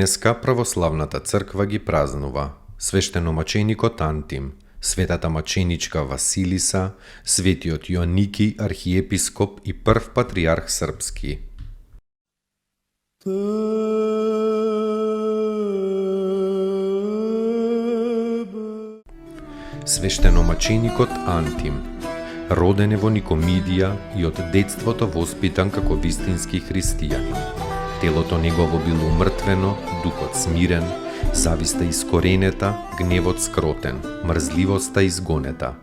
Денеска православната црква ги празнува свештеномаченикот Антим, светата маченичка Василиса, светиот Јоанники архиепископ и прв патријарх српски. Свештеномаченикот Антим роден е во Никомидија и од детството воспитан како вистински христијанин. Телото негово било умртвено, духот смирен, зависта искоренета, гневот скротен, мрзливоста изгонета.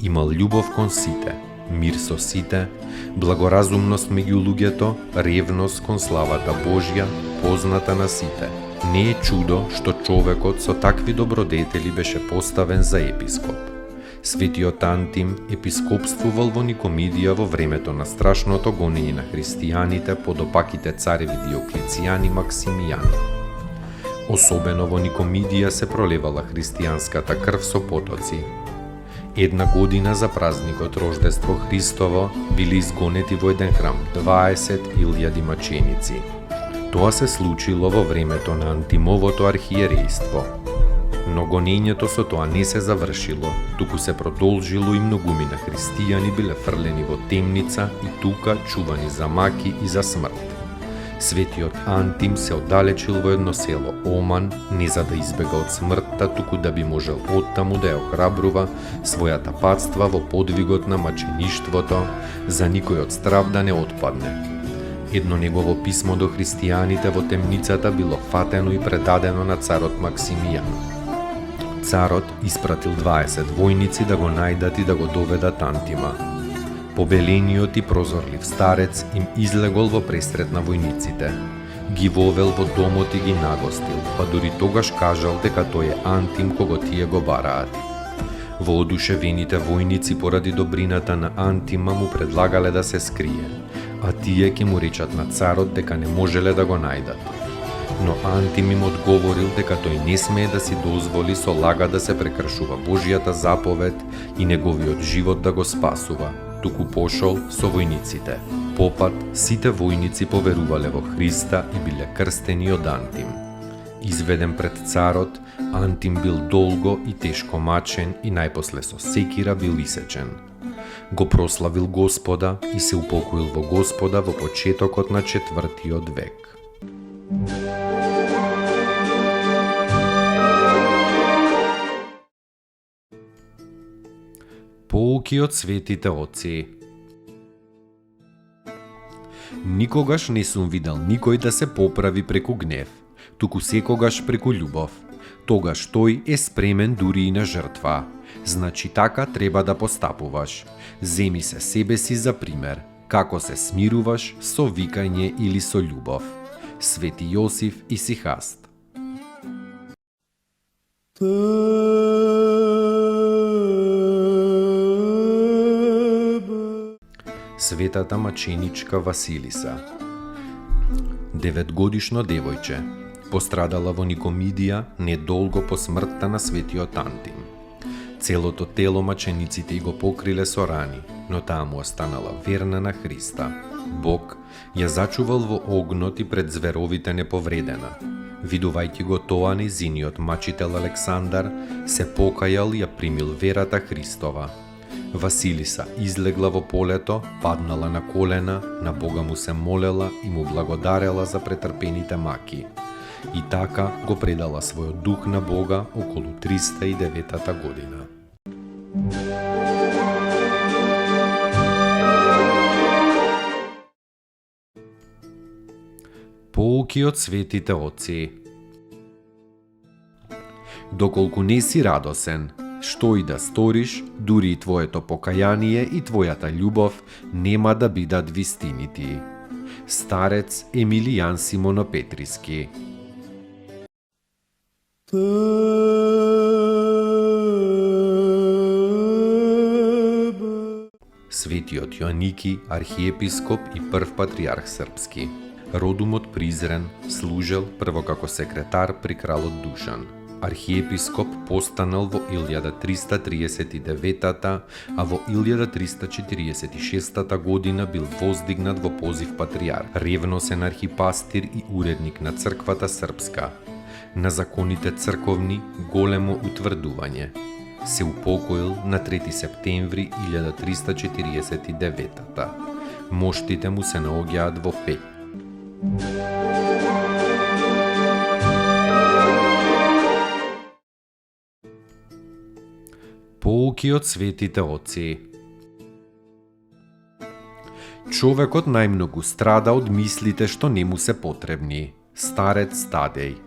Имал љубов кон сите, мир со сите, благоразумност меѓу луѓето, ревност кон славата Божја, позната на сите. Не е чудо што човекот со такви добродетели беше поставен за епископ. Светиот Антим епископствувал во Никомидија во времето на страшното гонење на христијаните под опаките цареви Диоклецијан и Максимијан. Особено во Никомидија се пролевала христијанската крв со потоци. Една година за празникот Рождество Христово били изгонети во еден храм 20.000 маченици. Тоа се случило во времето на Антимовото архиерејство. Но гонењето со тоа не се завршило, туку се продолжило и многумина христијани биле фрлени во темница и тука чувани за маки и за смрт. Светиот Антим се оддалечил во едно село Оман, не за да избега од смртта, туку да би можел оттаму да ја охрабрува својата патства во подвигот на мачеништвото, за никој од страв да не отпадне. Едно негово писмо до христијаните во темницата било фатено и предадено на царот Максимијан. Царот испратил 20 војници да го најдат и да го доведат Антима. Побелениот и прозорлив старец им излегол во пресрет на војниците. Ги вовел во домот и ги нагостил, па дури тогаш кажал дека тој е Антим кого тие го бараат. Воодушевените војници поради добрината на Антима му предлагале да се скрие, а тие ќе му речат на царот дека не можеле да го најдат. Но Антим им одговорил дека тој не смее да си дозволи со лага да се прекршува Божјата заповед и неговиот живот да го спасува, туку пошол со војниците. Попат сите војници поверувале во Христа и биле крстени од Антим. Изведен пред царот, Антим бил долго и тешко мачен и најпосле со секира бил исечен. Го прославил Господа и се упокоил во Господа во почетокот на 4. век. Поуки од светите отци. Никогаш не сум видел никој да се поправи преку гнев, туку секогаш преку љубов. Тогаш тој е спремен дури и на жртва. Значи така треба да постапуваш. Земи се себе си за пример, како се смируваш со викање или со љубов. Свети Јосиф и Сихаст. Светата маченичка Василиса. 9-годишно девојче. Пострадала во Никомидија недолго по смртта на светиот Антим. Целото тело мачениците го покриле со рани, но таа му останала верна на Христа. Бог ја зачувал во огнот и пред зверовите неповредена. Видувајќи го тоа, нејзиниот мачител Александар се покајал и ја примил верата Христова. Василиса излегла во полето, паднала на колена, на Бога му се молела и му благодарела за претрпените маки. И така го предала својот дух на Бога околу 309 година. Поуки од светите отци. Доколку не си радосен, Што и да сториш, дури и твоето покаяние и твојата љубов нема да бидат вистинити. Старец Емилијан Симонопетриски. Светиот Јоаники, архиепископ и прв патриарх српски. Родом од Призрен, служел прво како секретар при кралот Душан. Архиепископ постанал во 1339, а во 1346 година бил воздигнат во позив патриарх, ревносен архипастир и уредник на црквата српска. На законите црковни големо утврдување. Се упокоил на 3 септември 1349. Моштите му се наоѓаат во Пеќ. Поуки од светите отци. Човекот најмногу страда од мислите што не му се потребни. Старец Тадеј.